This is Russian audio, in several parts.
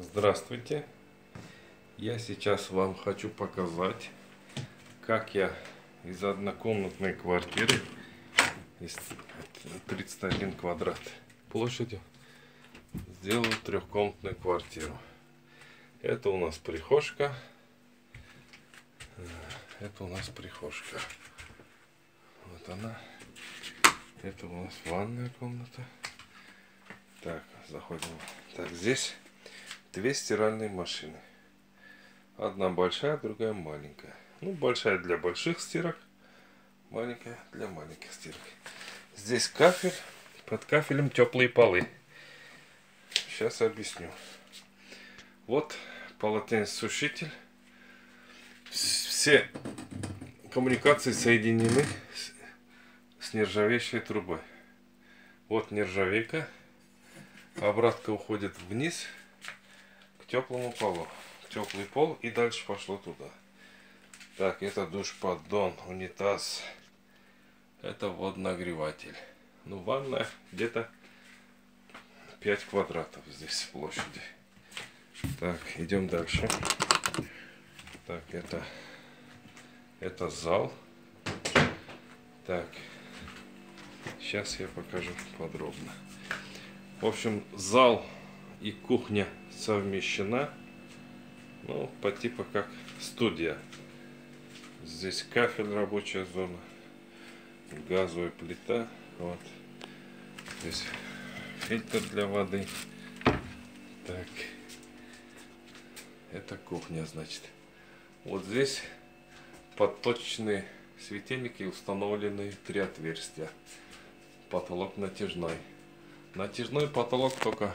Здравствуйте! Я сейчас вам хочу показать, как я из однокомнатной квартиры, из 31 квадрат площадью, сделал трехкомнатную квартиру. Это у нас прихожка. Это у нас прихожка. Вот она. Это у нас ванная комната. Так, заходим. Так, здесь две стиральные машины. Одна большая, другая маленькая. Ну, большая для больших стирок, маленькая для маленьких стирок. Здесь кафель, под кафелем теплые полы. Сейчас объясню. Вот полотенцесушитель. Все коммуникации соединены с нержавеющей трубой. Вот нержавейка. Обратка уходит вниз к теплому полу. Теплый пол и дальше пошло туда. Так, это душ-поддон, унитаз. Это водонагреватель. Ну, ванная где-то 5 квадратов здесь площади. Так, идем дальше. Так, это зал. Так, сейчас я покажу подробно. В общем, зал и кухня совмещена. Ну, по типу как студия. Здесь кафель, рабочая зона. Газовая плита. Вот. Здесь фильтр для воды. Так. Это кухня, значит. Вот здесь подточные светильники, установлены 3 отверстия. Потолок натяжной. Натяжной потолок только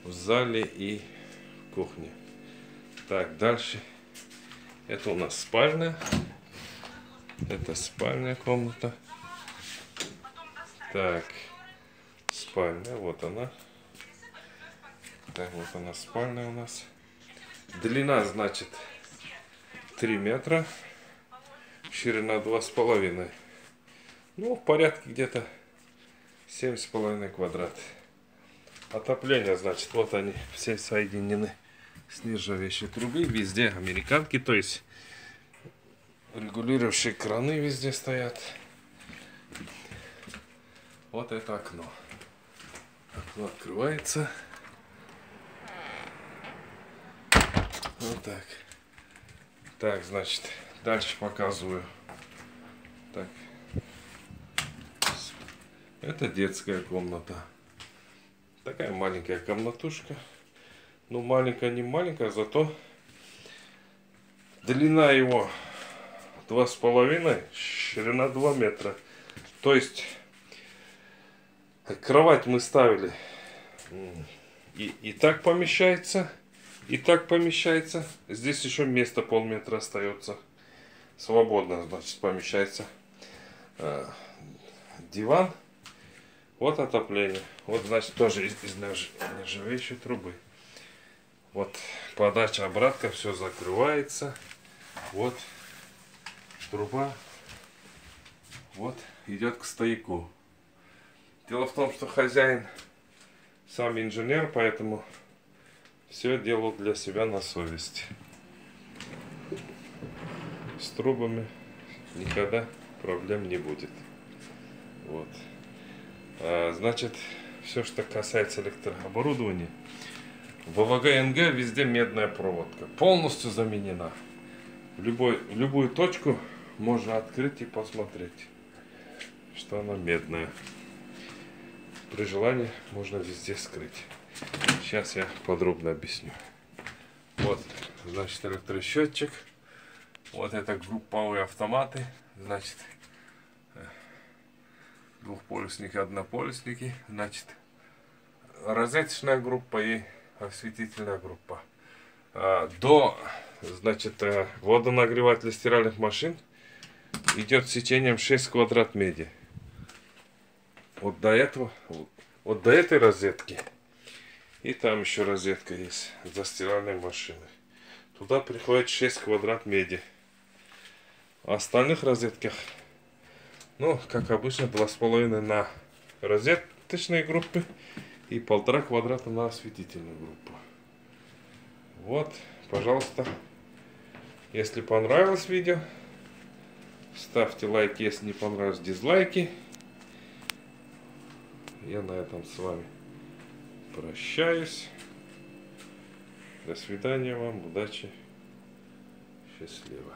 в зале и в кухне. Так, дальше. Это у нас спальня. Это спальная комната. Так, спальня, вот она. Так, вот она спальня у нас. Длина, значит, 3 метра. Ширина 2,5. Ну, в порядке где-то 7,5 квадрат. Отопление, значит, вот они все соединены с нержавеющей трубы. Везде американки, то есть регулирующие краны везде стоят. Вот это окно. Окно открывается. Вот так. Так, значит, дальше показываю. Так. Это детская комната. Такая маленькая комнатушка. Ну, маленькая, не маленькая, зато длина его 2,5, ширина 2 метра. То есть кровать мы ставили и так помещается, и так помещается. Здесь еще место полметра остается. Свободно, значит, помещается. Диван. Вот отопление. Вот, значит, тоже из нержавеющей трубы. Вот подача, обратка, все закрывается. Вот труба. Вот идет к стояку. Дело в том, что хозяин сам инженер, поэтому все делал для себя на совесть. С трубами никогда проблем не будет. Вот. Значит, все, что касается электрооборудования, в ВВГ-НГ везде медная проводка. Полностью заменена. В любую точку можно открыть и посмотреть, что она медная. При желании можно везде скрыть. Сейчас я подробно объясню. Вот, значит, электросчетчик. Вот это групповые автоматы. Значит, двухполюсники, однополюсники. Значит, розеточная группа и осветительная группа. Значит, водонагреватель стиральных машин идет сечением 6 квадрат меди. Вот до этого, вот до этой розетки. И там еще розетка есть за стиральной машиной. Туда приходит 6 квадрат меди. А остальных розетках, ну, как обычно, 2,5 на розеточные группы и 1,5 квадрата на осветительную группу. Вот, пожалуйста, если понравилось видео, ставьте лайки, если не понравилось, дизлайки. Я на этом с вами прощаюсь. До свидания вам, удачи, счастливо.